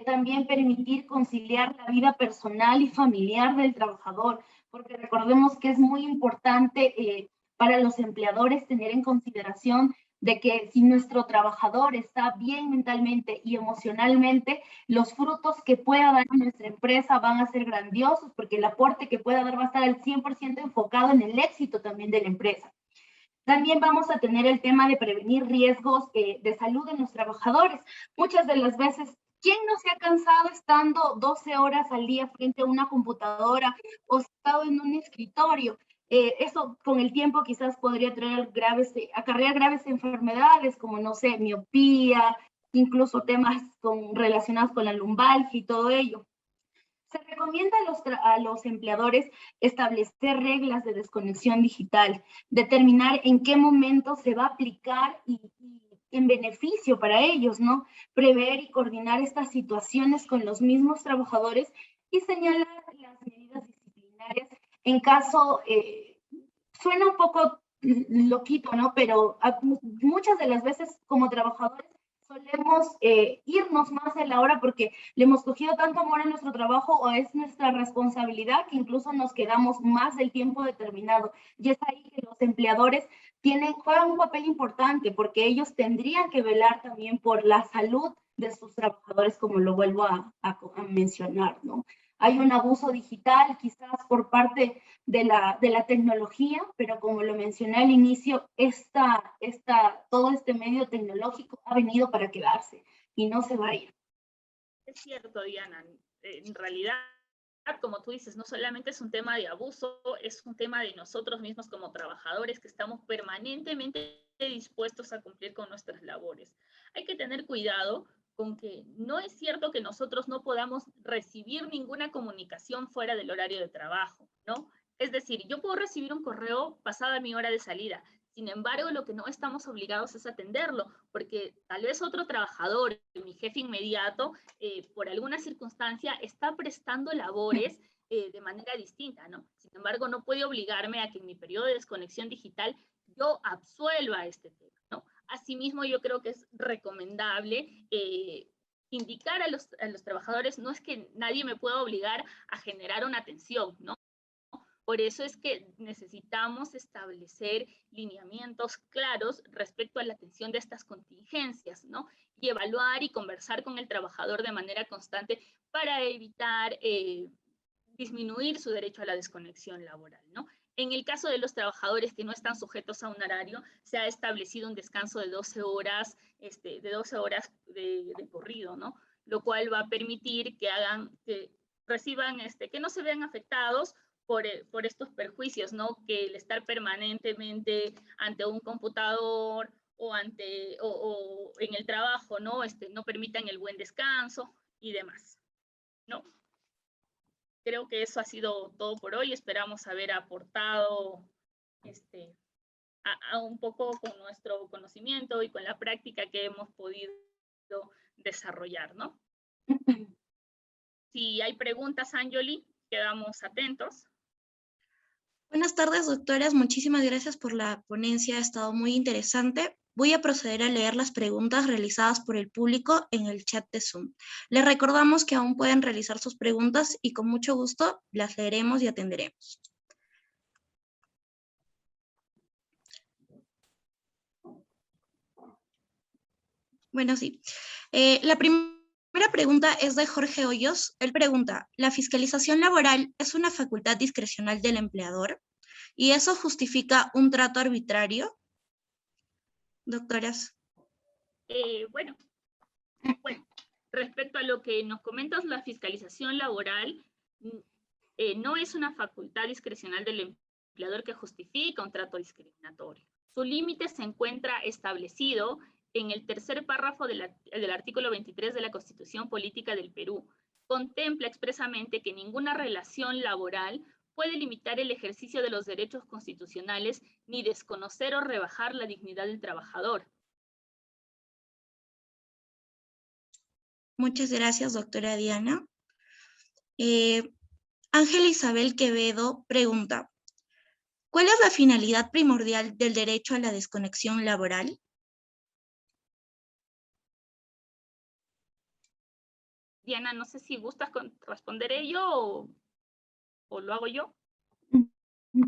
S3: También permitir conciliar la vida personal y familiar del trabajador, porque recordemos que es muy importante para los empleadores tener en consideración de que si nuestro trabajador está bien mentalmente y emocionalmente, los frutos que pueda dar nuestra empresa van a ser grandiosos, porque el aporte que pueda dar va a estar al 100% enfocado en el éxito también de la empresa. También vamos a tener el tema de prevenir riesgos de salud en los trabajadores. Muchas de las veces, ¿quién no se ha cansado estando 12 horas al día frente a una computadora o sentado en un escritorio? Eso con el tiempo quizás podría acarrear graves enfermedades como, no sé, miopía, incluso temas relacionados con la lumbalgia y todo ello. Se recomienda a los empleadores establecer reglas de desconexión digital, determinar en qué momento se va a aplicar y en beneficio para ellos, ¿no? Prever y coordinar estas situaciones con los mismos trabajadores y señalar las medidas disciplinarias en caso, suena un poco loquito, ¿no? Pero muchas de las veces como trabajadores solemos irnos más de la hora porque le hemos cogido tanto amor a nuestro trabajo o es nuestra responsabilidad que incluso nos quedamos más del tiempo determinado. Y es ahí que los empleadores juegan un papel importante porque ellos tendrían que velar también por la salud de sus trabajadores, como lo vuelvo a mencionar, ¿no? Hay un abuso digital quizás por parte de la tecnología, pero como lo mencioné al inicio, todo este medio tecnológico ha venido para quedarse y no se va a ir.
S2: Es cierto, Diana. En realidad, como tú dices, no solamente es un tema de abuso, es un tema de nosotros mismos como trabajadores que estamos permanentemente dispuestos a cumplir con nuestras labores. Hay que tener cuidado con que no es cierto que nosotros no podamos recibir ninguna comunicación fuera del horario de trabajo, ¿no? Es decir, yo puedo recibir un correo pasada mi hora de salida. Sin embargo, lo que no estamos obligados es atenderlo, porque tal vez otro trabajador, mi jefe inmediato, por alguna circunstancia, está prestando labores de manera distinta, ¿no? Sin embargo, no puede obligarme a que en mi periodo de desconexión digital yo absuelva este tema, ¿no? Asimismo, yo creo que es recomendable indicar a los trabajadores, no es que nadie me pueda obligar a generar una atención, ¿no? Por eso es que necesitamos establecer lineamientos claros respecto a la atención de estas contingencias, ¿no? Y evaluar y conversar con el trabajador de manera constante para evitar disminuir su derecho a la desconexión laboral, ¿no? En el caso de los trabajadores que no están sujetos a un horario, se ha establecido un descanso de 12 horas, de corrido, ¿no? Lo cual va a permitir que reciban, que no se vean afectados por estos perjuicios, ¿no? Que el estar permanentemente ante un computador o en el trabajo, ¿no? No permitan el buen descanso y demás, ¿no? Creo que eso ha sido todo por hoy. Esperamos haber aportado a un poco con nuestro conocimiento y con la práctica que hemos podido desarrollar, ¿no? Si hay preguntas, Anjoli, quedamos atentos.
S1: Buenas tardes, doctoras. Muchísimas gracias por la ponencia. Ha estado muy interesante. Voy a proceder a leer las preguntas realizadas por el público en el chat de Zoom. Les recordamos que aún pueden realizar sus preguntas y con mucho gusto las leeremos y atenderemos. Bueno, sí. La primera pregunta es de Jorge Hoyos. Él pregunta, ¿la fiscalización laboral es una facultad discrecional del empleador? ¿Y eso justifica un trato arbitrario? Doctoras.
S2: Bueno, respecto a lo que nos comentas, la fiscalización laboral no es una facultad discrecional del empleador que justifica un trato discriminatorio. Su límite se encuentra establecido en el tercer párrafo del artículo 23 de la Constitución Política del Perú. Contempla expresamente que ninguna relación laboral puede limitar el ejercicio de los derechos constitucionales ni desconocer o rebajar la dignidad del trabajador.
S1: Muchas gracias, doctora Diana. Ángela Isabel Quevedo pregunta, ¿cuál es la finalidad primordial del derecho a la desconexión laboral?
S2: Diana, no sé si gustas responder ello o lo hago yo.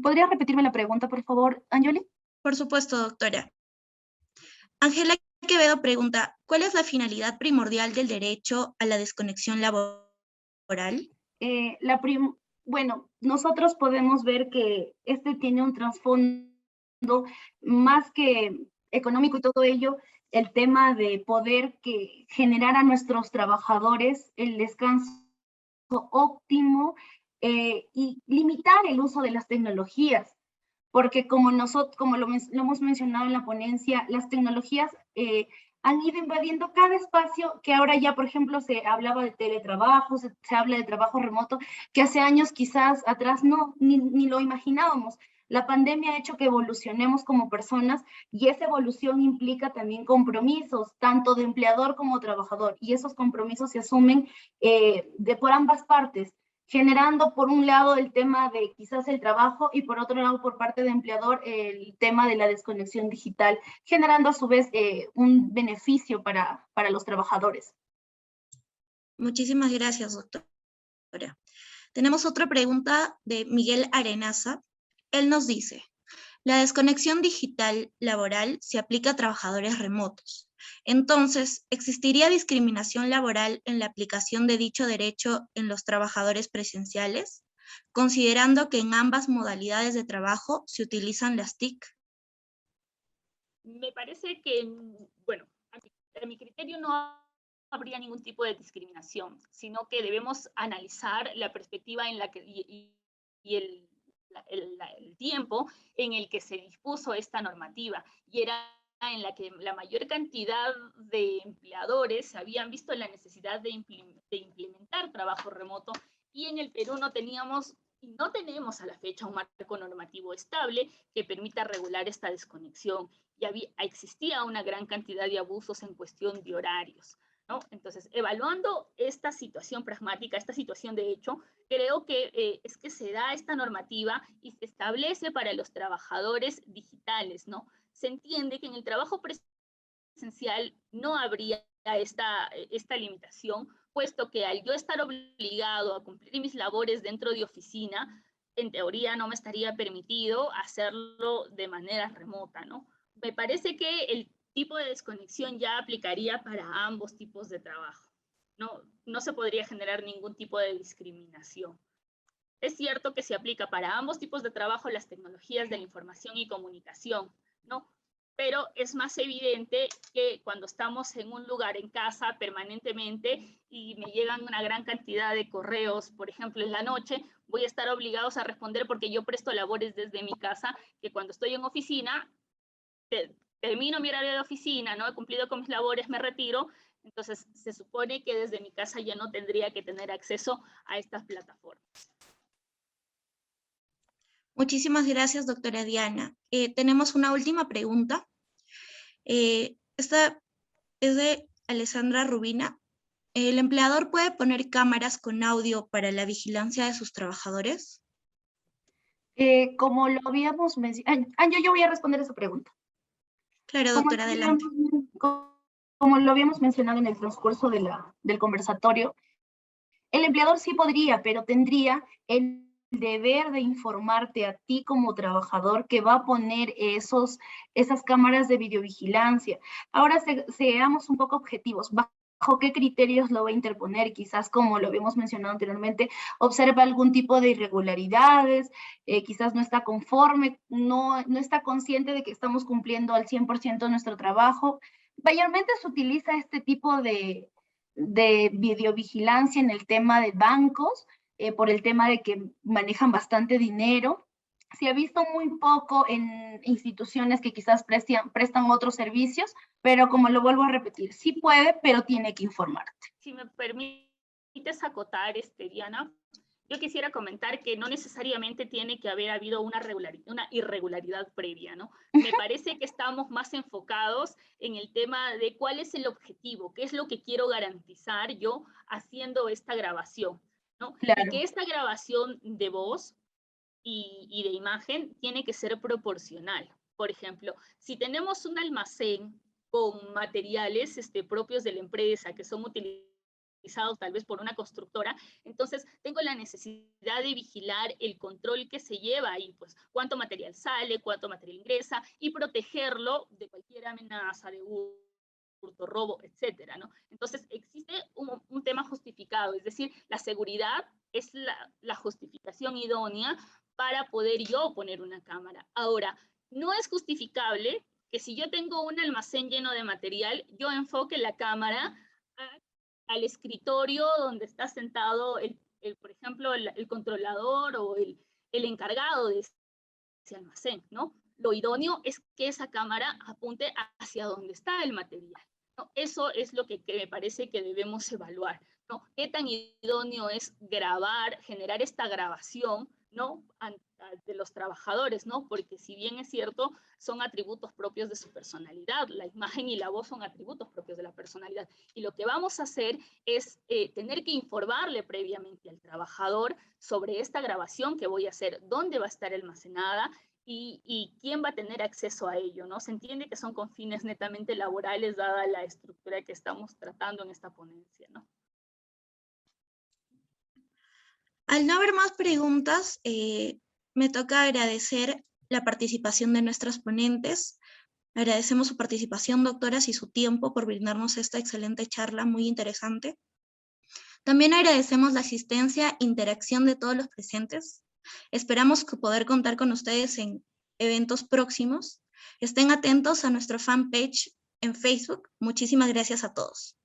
S3: ¿Podrías repetirme la pregunta, por favor, Anjoli?
S1: Por supuesto, doctora. Ángela Quevedo pregunta, ¿cuál es la finalidad primordial del derecho a la desconexión laboral?
S3: Bueno, nosotros podemos ver que tiene un trasfondo más que económico y todo ello, el tema de poder generar a nuestros trabajadores el descanso óptimo y limitar el uso de las tecnologías, porque como lo hemos mencionado en la ponencia, las tecnologías han ido invadiendo cada espacio que ahora ya, por ejemplo, se hablaba de teletrabajo, se habla de trabajo remoto, que hace años quizás atrás ni lo imaginábamos. La pandemia ha hecho que evolucionemos como personas y esa evolución implica también compromisos, tanto de empleador como trabajador, y esos compromisos se asumen por ambas partes, generando por un lado el tema de quizás el trabajo y por otro lado por parte de empleador el tema de la desconexión digital, generando a su vez un beneficio para los trabajadores.
S1: Muchísimas gracias, doctora. Tenemos otra pregunta de Miguel Arenaza. Él nos dice, la desconexión digital laboral se aplica a trabajadores remotos. Entonces, ¿existiría discriminación laboral en la aplicación de dicho derecho en los trabajadores presenciales, considerando que en ambas modalidades de trabajo se utilizan las TIC?
S2: Me parece que, bueno, a mi criterio no habría ningún tipo de discriminación, sino que debemos analizar la perspectiva en la que, y el tiempo en el que se dispuso esta normativa, y era en la que la mayor cantidad de empleadores habían visto la necesidad de implementar trabajo remoto, y en el Perú no tenemos y no tenemos a la fecha un marco normativo estable que permita regular esta desconexión, y existía una gran cantidad de abusos en cuestión de horarios, ¿no? Entonces, evaluando esta situación pragmática, esta situación de hecho, creo que es que se da esta normativa y se establece para los trabajadores digitales, ¿no? Se entiende que en el trabajo presencial no habría esta limitación, puesto que al yo estar obligado a cumplir mis labores dentro de oficina, en teoría no me estaría permitido hacerlo de manera remota, ¿no? Me parece que el tipo de desconexión ya aplicaría para ambos tipos de trabajo. No se podría generar ningún tipo de discriminación. Es cierto que se aplica para ambos tipos de trabajo las tecnologías de la información y comunicación, ¿no? Pero es más evidente que cuando estamos en un lugar, en casa, permanentemente, y me llegan una gran cantidad de correos, por ejemplo, en la noche, voy a estar obligados a responder porque yo presto labores desde mi casa, que cuando estoy en oficina, termino mi horario de oficina, ¿no? He cumplido con mis labores, me retiro, entonces se supone que desde mi casa ya no tendría que tener acceso a estas plataformas.
S1: Muchísimas gracias, doctora Diana. Tenemos una última pregunta. Esta es de Alessandra Rubina. ¿El empleador puede poner cámaras con audio para la vigilancia de sus trabajadores?
S3: Como lo habíamos mencionado, yo voy a responder esa pregunta.
S1: Claro, doctora, adelante.
S3: Como lo habíamos mencionado en el transcurso del conversatorio, el empleador sí podría, pero tendría el deber de informarte a ti como trabajador que va a poner esas cámaras de videovigilancia. Ahora seamos un poco objetivos. ¿Bajo qué criterios lo va a interponer? Quizás, como lo habíamos mencionado anteriormente, observa algún tipo de irregularidades, quizás no está conforme, no está consciente de que estamos cumpliendo al 100% nuestro trabajo. Mayormente se utiliza este tipo de videovigilancia en el tema de bancos, por el tema de que manejan bastante dinero. Se ha visto muy poco en instituciones que quizás prestan otros servicios, pero como lo vuelvo a repetir, sí puede, pero tiene que informarte.
S2: Si me permites acotar, Diana, yo quisiera comentar que no necesariamente tiene que haber habido una irregularidad previa, ¿no? Me parece que estamos más enfocados en el tema de cuál es el objetivo, qué es lo que quiero garantizar yo haciendo esta grabación, ¿no?
S3: Claro.
S2: Y que esta grabación de voz y de imagen tiene que ser proporcional. Por ejemplo, si tenemos un almacén con materiales propios de la empresa que son utilizados tal vez por una constructora, entonces tengo la necesidad de vigilar el control que se lleva ahí, pues cuánto material sale, cuánto material ingresa, y protegerlo de cualquier amenaza de hurto, robo, etcétera, ¿no? Entonces existe un tema justificado, es decir, la seguridad es la justificación idónea para poder yo poner una cámara. Ahora, no es justificable que si yo tengo un almacén lleno de material, yo enfoque la cámara al escritorio donde está sentado, por ejemplo, el controlador o el encargado de ese almacén, ¿no? Lo idóneo es que esa cámara apunte hacia donde está el material, ¿no? Eso es lo que me parece que debemos evaluar, ¿no? ¿Qué tan idóneo es grabar, generar esta grabación, ¿no? De los trabajadores, ¿no? Porque si bien es cierto, son atributos propios de su personalidad, la imagen y la voz son atributos propios de la personalidad, y lo que vamos a hacer es tener que informarle previamente al trabajador sobre esta grabación que voy a hacer, dónde va a estar almacenada y quién va a tener acceso a ello, ¿no? Se entiende que son con fines netamente laborales, dada la estructura que estamos tratando en esta ponencia, ¿no?
S1: Al no haber más preguntas, me toca agradecer la participación de nuestras ponentes. Agradecemos su participación, doctoras, y su tiempo por brindarnos esta excelente charla muy interesante. También agradecemos la asistencia e interacción de todos los presentes. Esperamos poder contar con ustedes en eventos próximos. Estén atentos a nuestro fanpage en Facebook. Muchísimas gracias a todos.